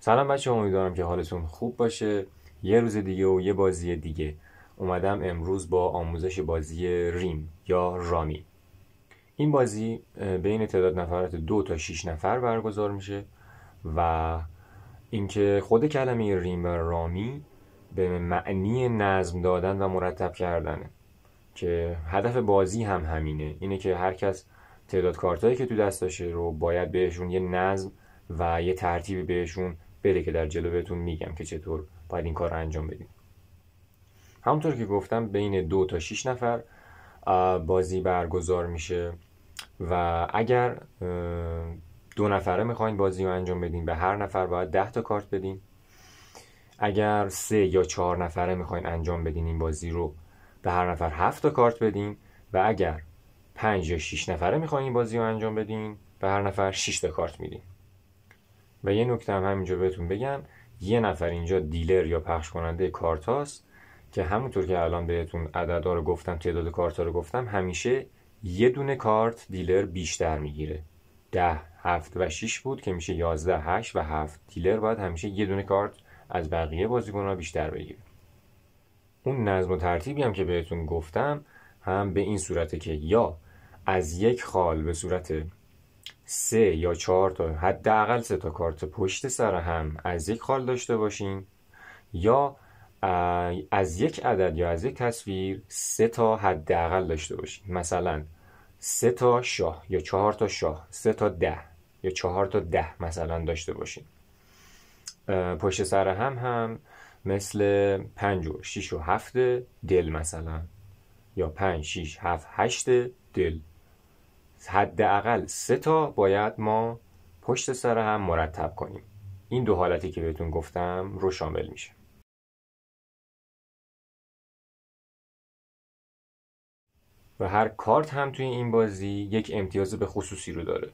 سلام بچه، امیدوارم که حالتون خوب باشه. یه روز دیگه و یه بازی دیگه اومدم امروز با آموزش بازی ریم یا رامی. این بازی بین تعداد نفرات 2 تا 6 نفر برگزار میشه و اینکه خود کلمه ریم و رامی به معنی نظم دادن و مرتب کردنه که هدف بازی هم همینه، اینه که هر کس تعداد کارتایی که تو دستشه رو باید بهشون یه نظم و یه ترتیبی بهشون بده که در جلو بهتون میگم که چطور باید این کار رو انجام بدیم. همونطور که گفتم بین 2 تا 6 نفر بازی برگزار میشه و اگر 2 نفره میخواین بازی رو انجام بدین به هر نفر باید 10 تا کارت بدین. اگر 3 یا 4 نفره میخواین انجام بدین این بازی رو به هر نفر 7 تا کارت بدین و اگر 5 یا 6 نفره میخواین این بازی رو انجام بدین به هر نفر 6 تا کارت میدین. و یه نکته هم همینجا بهتون بگم، یه نفر اینجا دیلر یا پخش کننده کارت هاست که همونطور که الان بهتون عددا رو گفتم، تعداد کارت ها رو گفتم، همیشه یه دونه کارت دیلر بیشتر میگیره. 10 7 و 6 بود که میشه 11 8 و 7. دیلر باید همیشه یه دونه کارت از بقیه بازیکن‌ها بیشتر بگیره. اون نظم و ترتیبی هم که بهتون گفتم هم به این صورته که یا از یک خال به صورت 3 یا 4 تا حداقل 3 تا کارت پشت سر هم از یک خال داشته باشین، یا از یک عدد یا از یک تصویر 3 تا حداقل داشته باشین. مثلا 3 تا شاه یا 4 تا شاه، 3 تا 10 یا 4 تا 10 مثلا داشته باشین. پشت سر هم مثل 5 و 6 و 7 دل مثلا، یا 5 6 7 8 دل. حداقل 3 تا باید ما پشت سر هم مرتب کنیم. این دو حالتی که بهتون گفتم رو شامل میشه. و هر کارت هم توی این بازی یک امتیاز به خصوصی رو داره.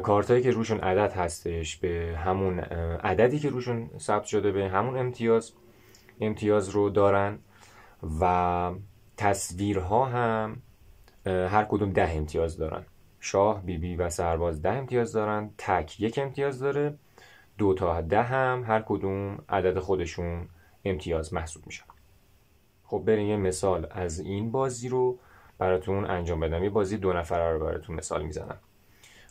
کارتایی که روشون عدد هستش به همون عددی که روشون ثبت شده به همون امتیاز رو دارن و تصویرها هم هر کدوم 10 امتیاز دارن. شاه، بیبی و سرباز 10 امتیاز دارن، تک 1 امتیاز داره. 2 تا 10 هم هر کدوم عدد خودشون امتیاز محسوب میشن. خب بریم یه مثال از این بازی رو براتون انجام بدم. یه بازی 2 نفره رو براتون مثال میزنم.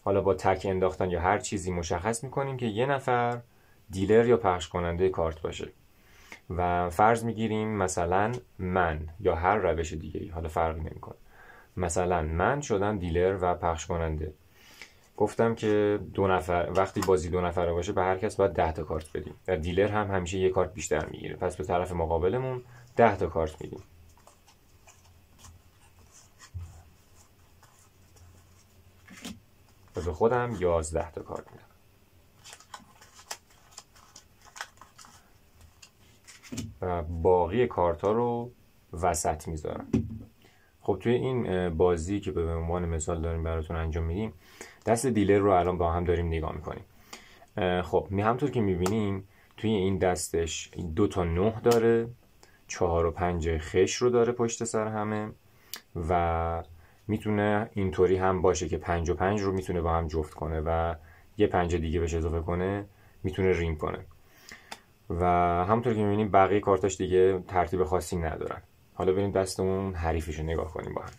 حالا با تک انداختن یا هر چیزی مشخص میکنیم که یه نفر دیلر یا پخش کننده کارت باشه و فرض میگیریم مثلا من یا هر روش دیگه، حالا فرقی نمیکنه، مثلا من شدم دیلر و پخش کننده. گفتم که 2 نفر، وقتی بازی 2 نفره باشه به هر کس باید 10 تا کارت بدیم و دیلر هم همیشه یه کارت بیشتر میگیره، پس به طرف مقابلمون 10 تا کارت میدیم. و به خودم 11 تا کارت میدم. و باقی کارت ها رو وسط میذارم. خب توی این بازی که به عنوان مثال داریم براتون انجام میدیم، دست دیلر رو الان با هم داریم نگاه میکنیم. خب همطور که میبینیم توی این دستش 2 تا 9 داره، 4 و 5 خش رو داره پشت سر همه و میتونه اینطوری هم باشه که 5 و 5 رو میتونه با هم جفت کنه و یه 5 دیگه بهش اضافه کنه، میتونه ریم کنه. و همونطور که میبینیم بقیه کارتاش دیگه ترتیب خاصی ندارن. حالا بریم دست اون حریفش رو نگاه کنیم با هم.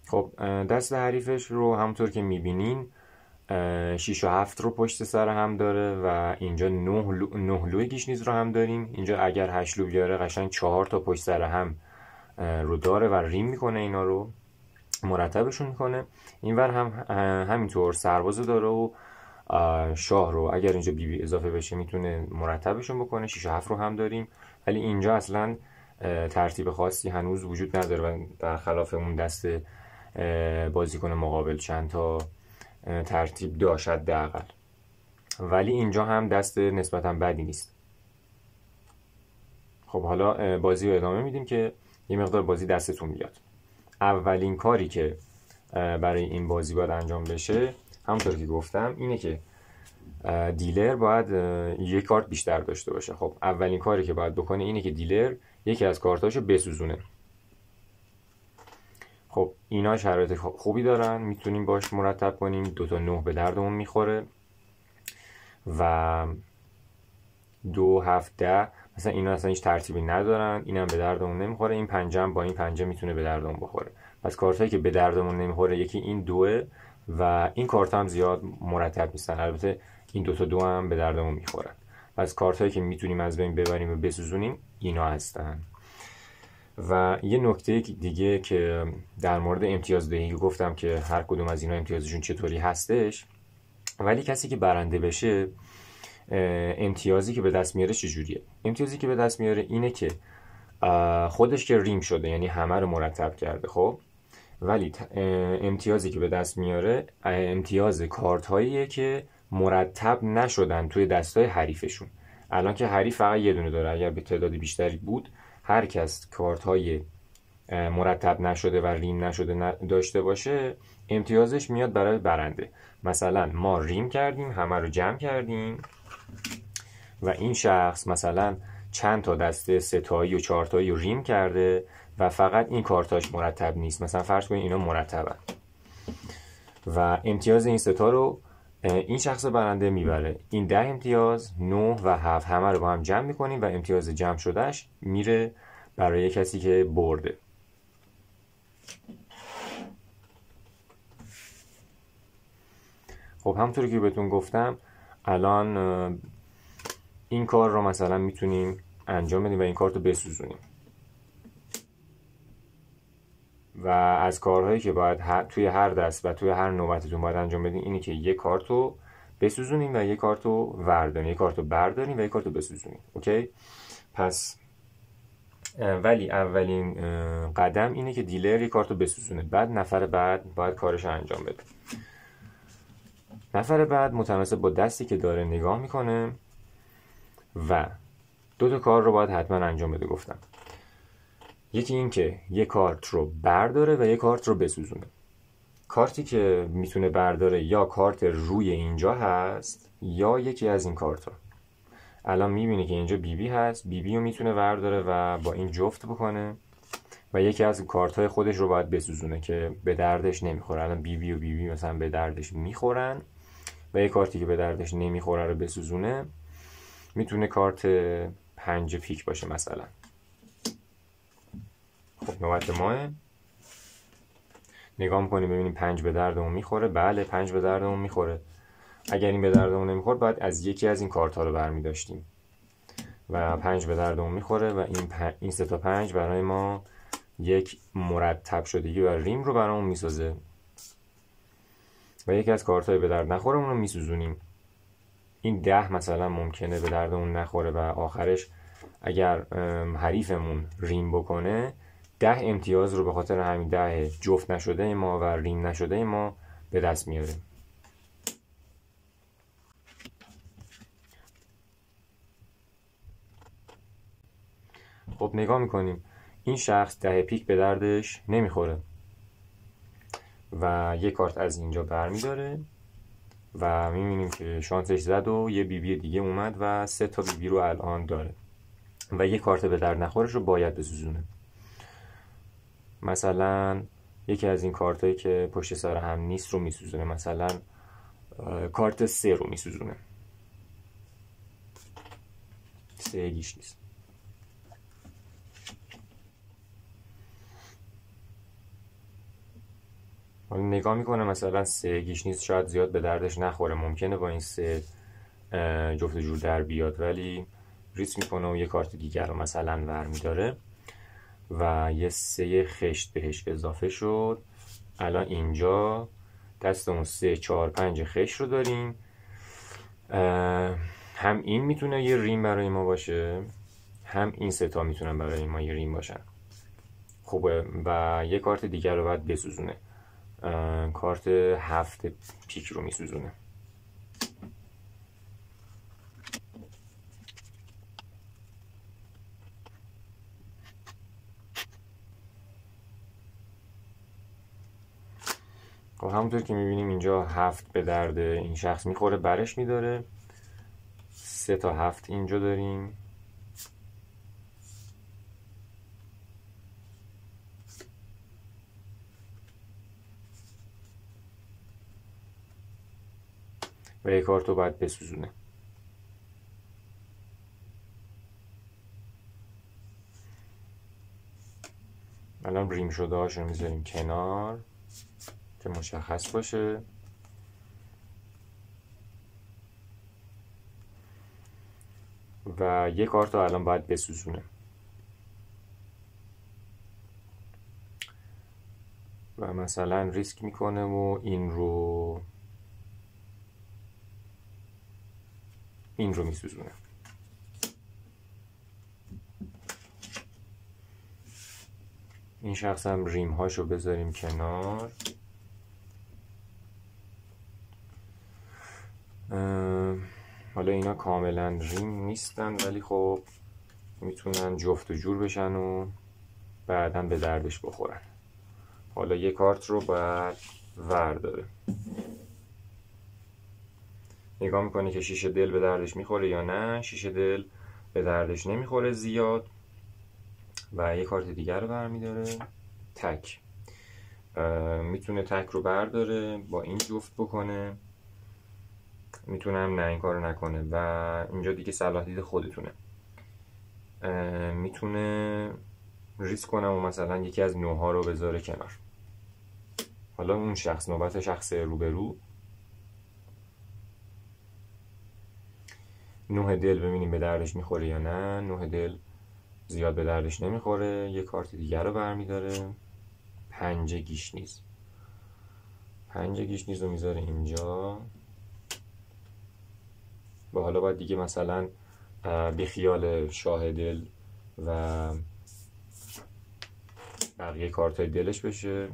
خب دست حریفش رو همونطور که میبینین 6 و 7 رو پشت سر هم داره و اینجا 9 لوی گیشنیز رو هم داریم. اینجا اگر 8 لو بیاره قشنگ 4 تا پشت سر هم رو داره و ریم میکنه، اینا رو مرتبشون میکنه. اینور هم همینطور سربازو داره و شاه رو اگر اینجا بیبی اضافه بشه میتونه مرتبشون بکنه. 6 و 7 رو هم داریم، ولی اینجا اصلا ترتیب خاصی هنوز وجود نداره و در خلاف اون دست بازیکن مقابل چند تا ترتیب داشت حداقل، ولی اینجا هم دست نسبتا بدی نیست. خب حالا بازی رو ادامه میدیم که یه مقدار بازی دستتون بیاد. اولین کاری که برای این بازی باید انجام بشه، همونطور که گفتم، اینه که دیلر باید یک کارت بیشتر داشته باشه. خب اولین کاری که باید بکنه اینه که دیلر یکی از کارتاشو بسوزونه. خب اینا شرایط خوبی دارن، میتونیم باش مرتب کنیم. 2 تا 9 به دردمون میخوره و 2 7 10 مثلا اینا اصلا هیچ ترتیبی ندارن، اینم به دردمون نمیخوره. این پنجم با این پنجه میتونه به دردمون بخوره. پس کارت هایی که به دردمون نمیخوره یکی این دوه و این کارت هم زیاد مرتب نیستن. البته این 2 تا 2 هم به دردمون میخورن. پس کارت هایی که میتونیم از بین ببریم و بسوزونیم اینا هستن. و یه نکته دیگه که در مورد امتیازدهی گفتم که هر کدوم از اینا امتیازشون چطوری هستش، ولی کسی که برنده بشه امتیازی که به دست میاره چجوریه؟ امتیازی که به دست میاره اینه که خودش که ریم شده، یعنی همه رو مرتب کرده، خب ولی امتیازی که به دست میاره امتیاز کارت هاییه که مرتب نشدن توی دستای حریفشون. الان که حریف فقط یه دونه داره، اگر به تعداد بیشتری بود هر کس کارت های مرتب نشده و ریم نشده داشته باشه امتیازش میاد برای برنده. مثلا ما ریم کردیم، همه رو جمع کردیم و این شخص مثلا چند تا دسته 3 تایی و 4 تایی رو ریم کرده و فقط این کارتاش مرتب نیست. مثلا فرض کنید اینا مرتبن و امتیاز این 3 تا رو این شخص برنده میبره. این 10 امتیاز، 9 و 7 همه رو با هم جمع میکنیم و امتیاز جمع شدهش میره برای کسی که برده. خب همونطوری که بهتون گفتم الان این کار رو مثلا میتونیم انجام بدیم و این کارت رو بسوزونیم. و از کارهایی که باید توی هر دست و توی هر نوبتتون باید انجام بدین اینی که یک کارت رو بسوزونیم و یک کارت رو ورداریم، یک کارت رو برداریم و یک کارت رو بسوزونیم. اوکی؟ پس ولی اولین قدم اینه که دیلر یک کارت رو بسوزونه، بعد نفر بعد باید کارش رو انجام بده. نفر بعد متناسب با دستی که داره نگاه میکنه و 2 تا کار رو باید حتما انجام بده. گفتم یکی این که یک کارت رو برداره و یک کارت رو بسوزونه. کارتی که میتونه برداره یا کارت روی اینجا هست یا یکی از این کارت ها. الان میبینی که اینجا بی بی هست، بی بی رو میتونه برداره و با این جفت بکنه و یکی از کارت های خودش رو باید بسوزونه که به دردش نمیخوره. الان بی بی و بی بی مثلا به دردش میخورن و یک کارتی که به دردش نمیخوره رو بسوزونه. میتونه کارت 5 پیک باشه مثلا. خب نوبت ماه، نگاه میکنیم ببینیم 5 به دردمون میخوره. بله 5 به دردمون میخوره. اگر این به دردمون نمیخورد باید از یکی از این کارت ها رو برمیداشتیم و 5 به دردمون میخوره و این 3 تا 5 برای ما یک مرتب شدگی و ریم رو برامون میسازه و یکی از کارت های به درد نخورمون رو میسوزونیم. این 10 مثلا ممکنه به دردمون نخوره و آخرش اگر حریفمون ریم بکنه 10 امتیاز رو به خاطر همین 10 جفت نشده ما و ریم نشده ما به دست میاره. خب نگاه میکنیم این شخص 10 پیک به دردش نمیخوره و یک کارت از اینجا برمیداره و میبینیم که شانسش زد و یه بی بی دیگه اومد و 3 تا بی بی رو الان داره و یه کارت به درد نخورش رو باید بسوزونه. مثلا یکی از این کارت هایی که پشت سر هم نیست رو میسوزونه، مثلا کارت 3 رو میسوزونه. 3 گیش نیست. حالا نگاه میکنه مثلا 3 گیش نیست، شاید زیاد به دردش نخوره، ممکنه با این 3 جفت جور در بیاد، ولی ریسک میکنه و یه کارت دیگر رو مثلا برمیداره و یه 3 خشت بهش اضافه شد. الان اینجا دستمون 3 4 5 خشت رو داریم. هم این میتونه یه ریم برای ما باشه، هم این 3 تا میتونن برای ما یه ریم باشن. خوبه و یه کارت دیگر رو باید بسوزونه. کارت 7 پیک رو میسوزونه. خب همونطور که میبینیم اینجا 7 به درد این شخص میخوره، برش میداره. 3 تا 7 اینجا داریم. و یک کارت رو باید بسوزونه. الان ریم شده هاش رو میذاریم کنار که مشخص باشه. و یک کارت رو الان باید بسوزونه و مثلا ریسک میکنه و این رو میسوزونه. این شخص هم ریم هاشو بذاریم کنار. حالا اینا کاملا ریم نیستن ولی خب میتونن جفت و جور بشن و بعداً به دردش بخورن. حالا یه کارت رو باید ورداره، نگاه میکنه که شیشه دل به دردش میخوره یا نه. شیشه دل به دردش نمیخوره زیاد و یه کارت دیگر رو برمیداره، تک. میتونه تک رو برداره با این جفت بکنه، میتونه هم نه این کار رو نکنه و اینجا دیگه صلاح دید خودتونه. میتونه ریسک کنم و مثلا یکی از نوها رو بذاره کنار. حالا اون شخص، نوبت شخص روبرو، نوه دل ببینیم به دردش میخوره یا نه. نوه دل زیاد به دردش نمیخوره. یه کارت دیگر رو برمیداره، پنج گیشنیز. پنج گیشنیز رو میذاره اینجا و حالا باید دیگه مثلا بیخیال شاه دل و بقیه کارت های دلش بشه.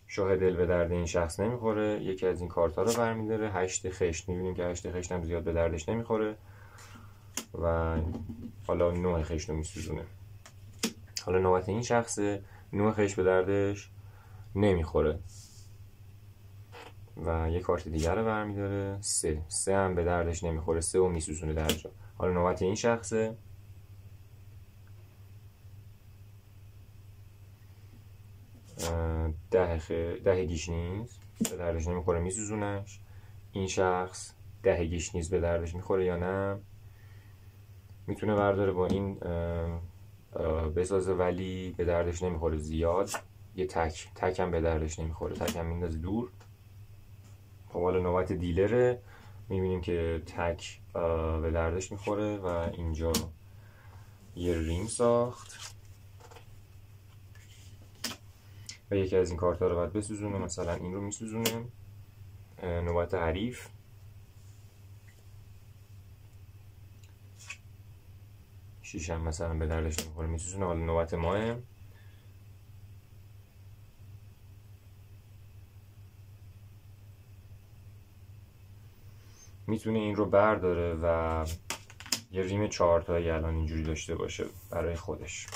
شاه دل به درد این شخص نمیخوره. یکی از این کارت ها رو برمیداره، هشت خشت. میبینیم که هشت خشت هم زیاد به دردش نمیخوره و حالا 9 خشت رو میسوزونه. حالا نوبت این شخصه، 9 خشت به دردش نمیخوره و یه کارت دیگر رو برمیداره، 3 هم به دردش نمیخوره، 3 رو میسوزونه در جا. حالا نوبت این شخصه، 10 گیشنیز به دردش نمیخوره، میسوزونش. این شخص 10 گیشنیز به دردش میخوره یا نه، میتونه برداره با این بسازه ولی به دردش نمیخوره زیاد. یه تک هم به دردش نمیخوره، تک هم میندازه دور. خب حالا نوبت دیلره، میبینیم که تک به دردش میخوره و اینجا یه ریم ساخت و یکی از این کارت ها رو باید بسوزونه، مثلا این رو میسوزونه. نوبت حریف، شیشم مثلا به دردش نمیخوره، میسوزونه. حالا نوبت ماه، میتونه این رو برداره و یه ریم 4 تایی الان اینجوری داشته باشه برای خودش.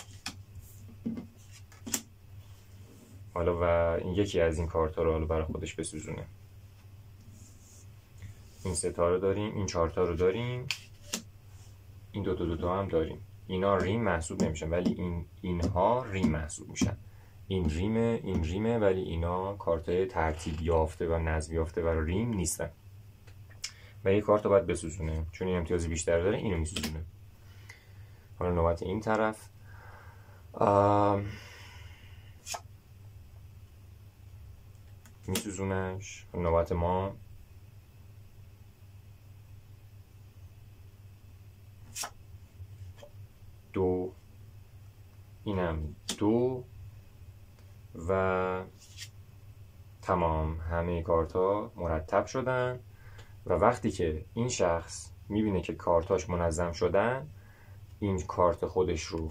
حالا و این یکی از این کارت ها رو حالا برای خودش بسوزونه. این 3 تا رو داریم، این 4 تا رو داریم، این 2 تا هم داریم. اینا ریم محسوب نمیشن ولی اینها ریم محسوب میشن. این ریمه ولی اینا کارتای ترتیب یافته و نظم یافته و ریم نیستن و یک کارت رو باید بسوزونه چون این امتیاز بیشتر داره، اینو میسوزونه. حالا نوبت این طرف، میسوزونش. نوبت ما، دو، اینم 2 و تمام. همه کارت ها مرتب شدن و وقتی که این شخص میبینه که کارتاش منظم شدن، این کارت خودش رو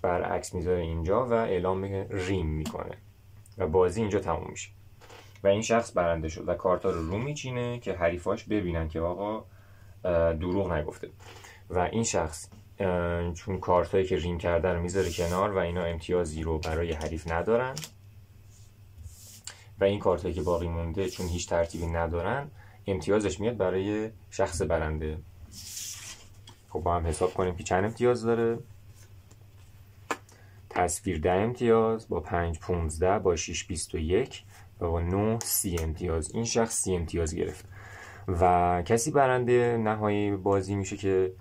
برعکس میذاره اینجا و اعلام ریم میکنه و بازی اینجا تموم میشه و این شخص برنده شد و کارتا رو میچینه که حریفاش ببینن که آقا دروغ نگفته و این شخص چون کارتایی که ریم کرده رو میذاره کنار و اینا امتیازی رو برای حریف ندارن و این کارتایی که باقی مونده چون هیچ ترتیبی ندارن امتیازش میاد برای شخص برنده. خب با هم حساب کنیم که چند امتیاز داره. تصویر 10 امتیاز، با 5 15، با 6 21 و با 9 30 امتیاز این شخص 30 امتیاز گرفت و کسی برنده نهایی بازی میشه که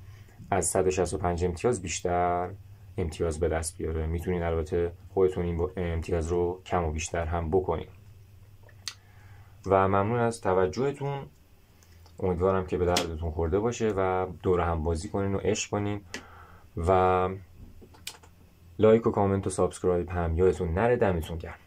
از 165 امتیاز بیشتر امتیاز به دست بیاره. میتونین البته خودتون این امتیاز رو کم و بیشتر هم بکنین. و ممنون از توجهتون. امیدوارم که به دردتون خورده باشه و دور هم بازی کنین و عشق کنین و لایک و کامنت و سابسکرایب هم یادتون نره. دمتون گرم.